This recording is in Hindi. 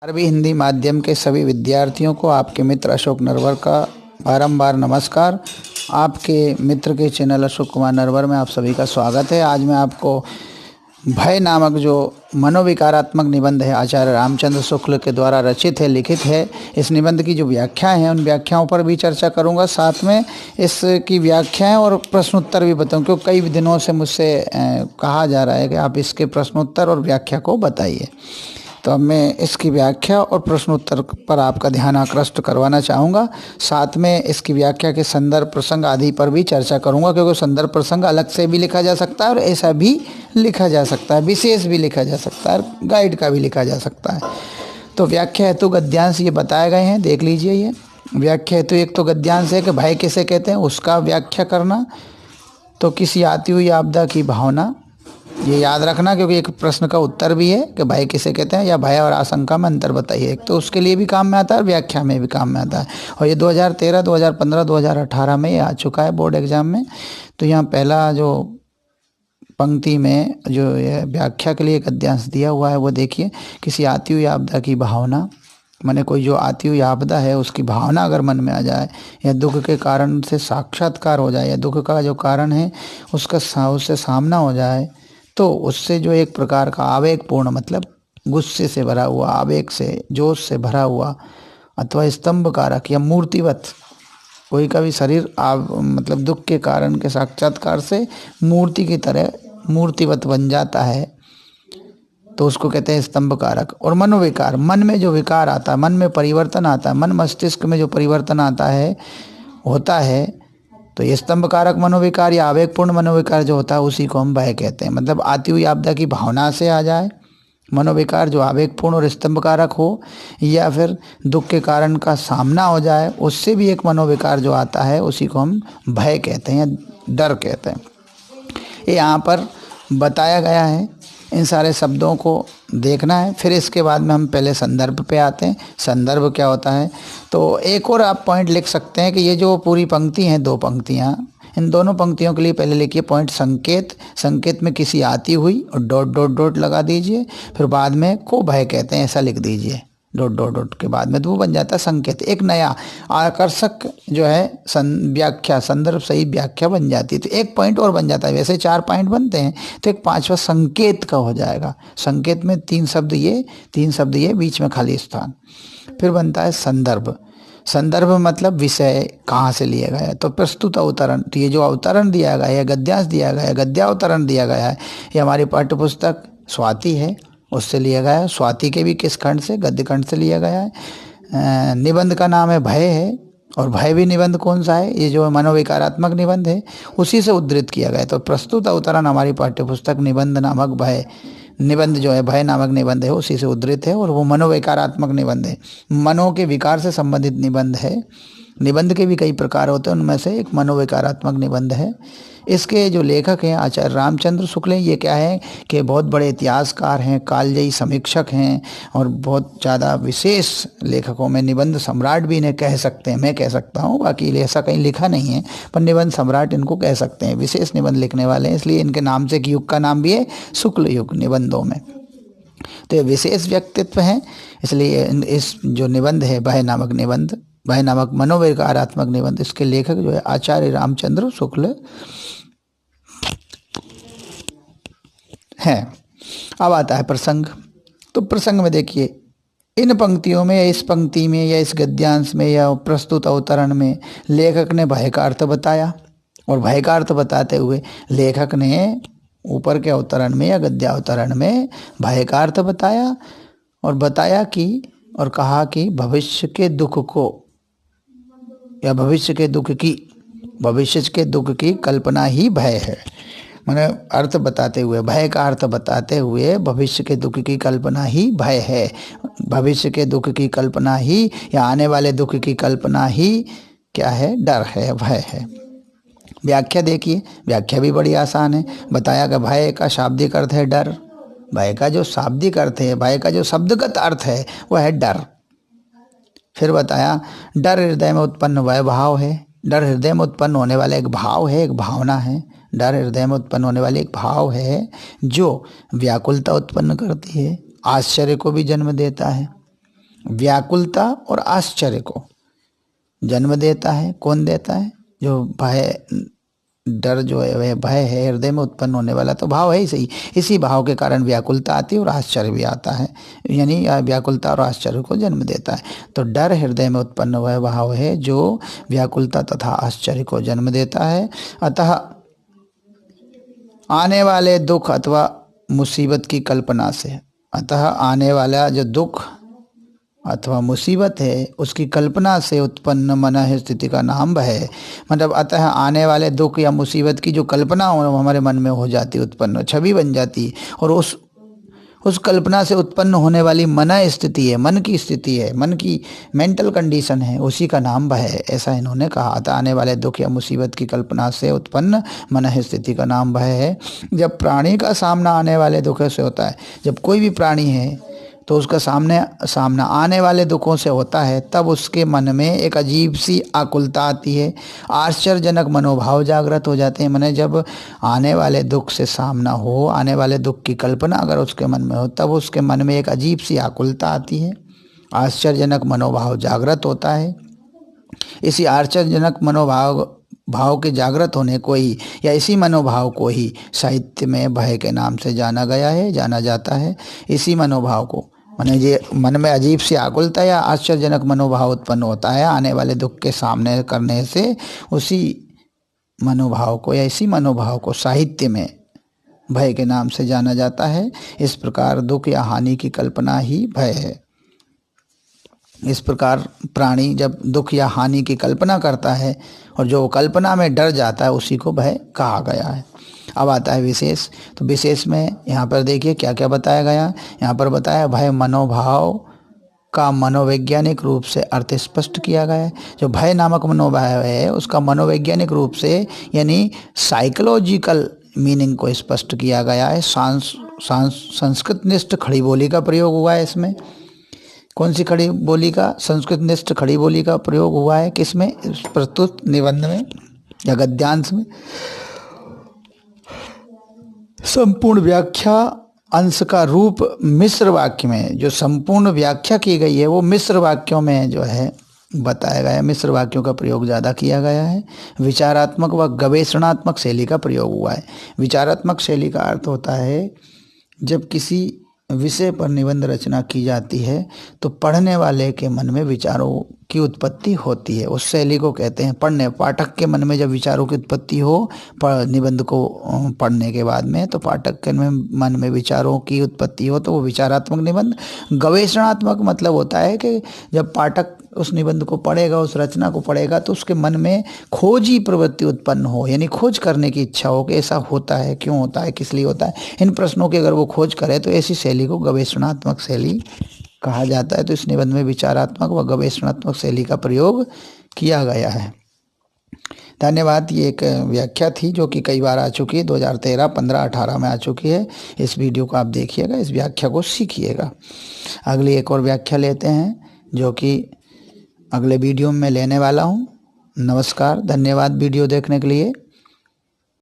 अरबी हिंदी माध्यम के सभी विद्यार्थियों को आपके मित्र अशोक नरवर का बारंबार नमस्कार। आपके मित्र के चैनल अशोक कुमार नरवर में आप सभी का स्वागत है। आज मैं आपको भय नामक जो मनोविकारात्मक निबंध है आचार्य रामचंद्र शुक्ल के द्वारा रचित है, लिखित है, इस निबंध की जो व्याख्याएं हैं उन व्याख्याओं पर भी चर्चा करूंगा। साथ में इसकी व्याख्याएं और प्रश्नोत्तर भी बताऊं, क्योंकि कई दिनों से मुझसे कहा जा रहा है कि आप इसके प्रश्नोत्तर और व्याख्या को बताइए। तो अब मैं इसकी व्याख्या और प्रश्नोत्तर पर आपका ध्यान आकृष्ट करवाना चाहूँगा। साथ में इसकी व्याख्या के संदर्भ प्रसंग आदि पर भी चर्चा करूँगा, क्योंकि संदर्भ प्रसंग अलग से भी लिखा जा सकता है और ऐसा भी लिखा जा सकता है, विशेष भी लिखा जा सकता है, गाइड का भी लिखा जा सकता है। तो व्याख्या हेतु गद्यांश ये बताए गए हैं, देख लीजिए। ये व्याख्या हेतु एक तो गद्यांश है कि भय किसे कहते हैं, उसका व्याख्या करना। तो किसी आती हुई आपदा की भावना, ये याद रखना, क्योंकि एक प्रश्न का उत्तर भी है कि भय किसे कहते हैं या भय और आशंका में अंतर बताइए। एक तो उसके लिए भी काम में आता है और व्याख्या में भी काम में आता है। और ये 2013, 2015, 2018 में ये आ चुका है बोर्ड एग्जाम में। तो यहाँ पहला जो पंक्ति में जो ये व्याख्या के लिए गद्यांश दिया हुआ है वो देखिए। किसी आती हुई आपदा की भावना, माने कोई जो आती हुई आपदा है उसकी भावना अगर मन में आ जाए, या दुख के कारण से साक्षात्कार हो जाए, या दुख का जो कारण है उससे सामना हो जाए, तो उससे जो एक प्रकार का आवेगपूर्ण, मतलब गुस्से से भरा हुआ, आवेग से, जोश से भरा हुआ, अथवा स्तंभ कारक या मूर्तिवत, कोई का भी शरीर मतलब दुख के कारण के साक्षात्कार से मूर्ति की तरह मूर्तिवत बन जाता है, तो उसको कहते हैं स्तंभ कारक। और मनोविकार, मन में जो विकार आता है, मन में परिवर्तन आता है, मन मस्तिष्क में जो परिवर्तन आता है होता है, तो ये स्तंभ कारक मनोविकार या आवेगपूर्ण मनोविकार जो होता है उसी को हम भय कहते हैं। मतलब आती हुई आपदा की भावना से आ जाए मनोविकार जो आवेगपूर्ण और स्तंभ कारक हो, या फिर दुख के कारण का सामना हो जाए, उससे भी एक मनोविकार जो आता है उसी को हम भय कहते हैं या डर कहते हैं। ये यहाँ पर बताया गया है, इन सारे शब्दों को देखना है। फिर इसके बाद में हम पहले संदर्भ पे आते हैं। संदर्भ क्या होता है, तो एक और आप पॉइंट लिख सकते हैं कि ये जो पूरी पंक्ति हैं, दो पंक्तियाँ, इन दोनों पंक्तियों के लिए पहले लिखिए पॉइंट संकेत। संकेत में किसी आती हुई और डॉट डॉट डॉट लगा दीजिए, फिर बाद में को भय कहते हैं ऐसा लिख दीजिए, डॉट डॉट डॉट के बाद में, तो वो बन जाता है संकेत। एक नया आकर्षक जो है व्याख्या, संदर्भ सही व्याख्या बन जाती है। तो एक पॉइंट और बन जाता है, वैसे 4 पॉइंट बनते हैं, तो एक 5वां संकेत का हो जाएगा। संकेत में 3 शब्द ये, 3 शब्द ये, बीच में खाली स्थान। फिर बनता है संदर्भ। संदर्भ मतलब विषय कहाँ से लिया गया है, तो प्रस्तुत अवतरण, तो ये जो अवतरण दिया गया है, गद्यांश दिया गया है, गद्यावतरण दिया गया है, ये हमारी पाठ्यपुस्तक स्वाति है उससे लिया गया है। स्वाति के भी किस खंड से, गद्य खंड से लिया गया है। निबंध का नाम है भय है, और भय भी निबंध कौन सा है, ये जो मनोविकारात्मक निबंध है उसी से उद्धृत किया गया है। तो प्रस्तुत अवतरण हमारी पाठ्यपुस्तक निबंध नामक भय, निबंध जो है भय नामक निबंध है उसी से उद्धृत है, और वो मनोविकारात्मक निबंध है, मनो के विकार से संबंधित निबंध है। निबंध के भी कई प्रकार होते हैं, उनमें से एक मनोविकारात्मक निबंध है। इसके जो लेखक हैं आचार्य रामचंद्र शुक्ल हैं। ये क्या है कि बहुत बड़े इतिहासकार हैं, कालजयी समीक्षक हैं, और बहुत ज़्यादा विशेष लेखकों में निबंध सम्राट भी इन्हें कह सकते हैं, मैं कह सकता हूँ, बाकी ऐसा कहीं लिखा नहीं है, पर निबंध सम्राट इनको कह सकते हैं। विशेष निबंध लिखने वाले हैं, इसलिए इनके नाम से एक युग का नाम भी है शुक्ल युग निबंधों में। तो ये विशेष व्यक्तित्व हैं, इसलिए इस जो निबंध है भय नामक निबंध, भय नामक मनोविकारात्मक निबंध, इसके लेखक जो है आचार्य रामचंद्र शुक्ल है। अब आता है प्रसंग। तो प्रसंग में देखिए, इन पंक्तियों में या इस पंक्ति में या इस गद्यांश में या प्रस्तुत अवतरण में लेखक ने भय का अर्थ बताया, और भय का अर्थ बताते हुए लेखक ने ऊपर के अवतरण में या गद्यावतरण में भय का अर्थ बताया, और बताया कि, और कहा कि भविष्य के दुख को या भविष्य के दुख की कल्पना ही भय है। मैंने अर्थ बताते हुए, भय का अर्थ बताते हुए भविष्य के दुख की कल्पना ही भय है। भविष्य के दुख की कल्पना ही या आने वाले दुख की कल्पना ही क्या है, डर है, भय है। व्याख्या देखिए, व्याख्या भी बड़ी आसान है। बताया कि भय का शाब्दिक अर्थ है डर। भय का जो शाब्दिक अर्थ है, भय का जो शब्दगत अर्थ है वह है डर। फिर बताया डर हृदय में उत्पन्न वह भाव है। डर हृदय में उत्पन्न होने वाला एक भाव है, एक भावना है। डर हृदय में उत्पन्न होने वाली एक भाव है जो व्याकुलता उत्पन्न करती है, आश्चर्य को भी जन्म देता है, व्याकुलता और आश्चर्य को जन्म देता है। कौन देता है? जो भय, डर जो है वह भय है, हृदय में उत्पन्न होने वाला तो भाव है ही सही। इसी भाव के कारण व्याकुलता आती है और आश्चर्य भी आता है, यानी व्याकुलता और आश्चर्य को जन्म देता है। तो डर हृदय में उत्पन्न हुआ भाव है जो व्याकुलता तथा आश्चर्य को जन्म देता है। अतः आने वाले दुख अथवा मुसीबत की कल्पना से, अतः आने वाला जो दुख अथवा मुसीबत है उसकी कल्पना से उत्पन्न मन स्थिति का नाम भय है। मतलब अतः आने वाले दुख या मुसीबत की जो कल्पना हमारे मन में हो जाती, उत्पन्न छवि बन जाती, और उस कल्पना से उत्पन्न होने वाली मन स्थिति है, मन की स्थिति है, मन की मेंटल कंडीशन है, उसी का नाम भय है। ऐसा इन्होंने कहा था। आने वाले दुख या मुसीबत की कल्पना से उत्पन्न मन स्थिति का नाम भय है। जब प्राणी का सामना आने वाले दुखों से होता है, जब कोई भी प्राणी है तो उसका सामना आने वाले दुखों से होता है, तब उसके मन में एक अजीब सी आकुलता आती है, आश्चर्यजनक मनोभाव जागृत हो जाते हैं। माने जब आने वाले दुख से सामना हो, आने वाले दुख की कल्पना अगर उसके मन में हो, तब उसके मन में एक अजीब सी आकुलता आती है, आश्चर्यजनक मनोभाव जागृत होता है। इसी आश्चर्यजनक भाव के जागृत होने को ही, या इसी मनोभाव को ही साहित्य में भय के नाम से जाना जाता है। इसी मनोभाव को, माने ये मन में अजीब सी आकुलता या आश्चर्यजनक मनोभाव उत्पन्न होता है आने वाले दुख के सामने करने से, उसी मनोभाव को या इसी मनोभाव को साहित्य में भय के नाम से जाना जाता है। इस प्रकार दुख या हानि की कल्पना ही भय है। इस प्रकार प्राणी जब दुख या हानि की कल्पना करता है और जो कल्पना में डर जाता है, उसी को भय कहा गया है। अब आता है विशेष। तो विशेष में यहाँ पर देखिए क्या क्या बताया गया। यहाँ पर बताया भय मनोभाव का मनोवैज्ञानिक रूप से अर्थ स्पष्ट किया गया है। जो भय नामक मनोभाव है उसका मनोवैज्ञानिक रूप से यानी साइकोलॉजिकल मीनिंग को स्पष्ट किया गया है। संस्कृतनिष्ठ खड़ी बोली का प्रयोग हुआ है इसमें। कौन सी खड़ी बोली का? संस्कृतनिष्ठ खड़ी बोली का प्रयोग हुआ है किसमें? प्रस्तुत निबंध में या गद्यांश में। संपूर्ण व्याख्या अंश का रूप मिश्र वाक्य में, जो संपूर्ण व्याख्या की गई है वो मिश्र वाक्यों में जो है बताया गया है। मिश्र वाक्यों का प्रयोग ज़्यादा किया गया है। विचारात्मक व गवेषणात्मक शैली का प्रयोग हुआ है। विचारात्मक शैली का अर्थ होता है जब किसी विषय पर निबंध रचना की जाती है तो पढ़ने वाले के मन में विचारों की उत्पत्ति होती है, उस शैली को कहते हैं पढ़ने। पाठक के मन में जब विचारों की उत्पत्ति हो निबंध को पढ़ने के बाद में, तो पाठक के मन में विचारों की उत्पत्ति हो तो वो विचारात्मक निबंध। गवेषणात्मक मतलब होता है कि जब पाठक उस निबंध को पढ़ेगा, उस रचना को पढ़ेगा, तो उसके मन में खोजी प्रवृत्ति उत्पन्न हो, यानी खोज करने की इच्छा हो कि ऐसा होता है, क्यों होता है, किस लिए होता है। इन प्रश्नों की अगर वो खोज करे तो ऐसी शैली को गवेषणात्मक शैली कहा जाता है। तो इस निबंध में विचारात्मक व गवेषणात्मक शैली का प्रयोग किया गया है। धन्यवाद। ये एक व्याख्या थी जो कि कई बार आ चुकी है, 2013, 15, 18 में आ चुकी है। इस वीडियो को आप देखिएगा, इस व्याख्या को सीखिएगा। अगली एक और व्याख्या लेते हैं जो कि अगले वीडियो में लेने वाला हूँ। नमस्कार, धन्यवाद वीडियो देखने के लिए।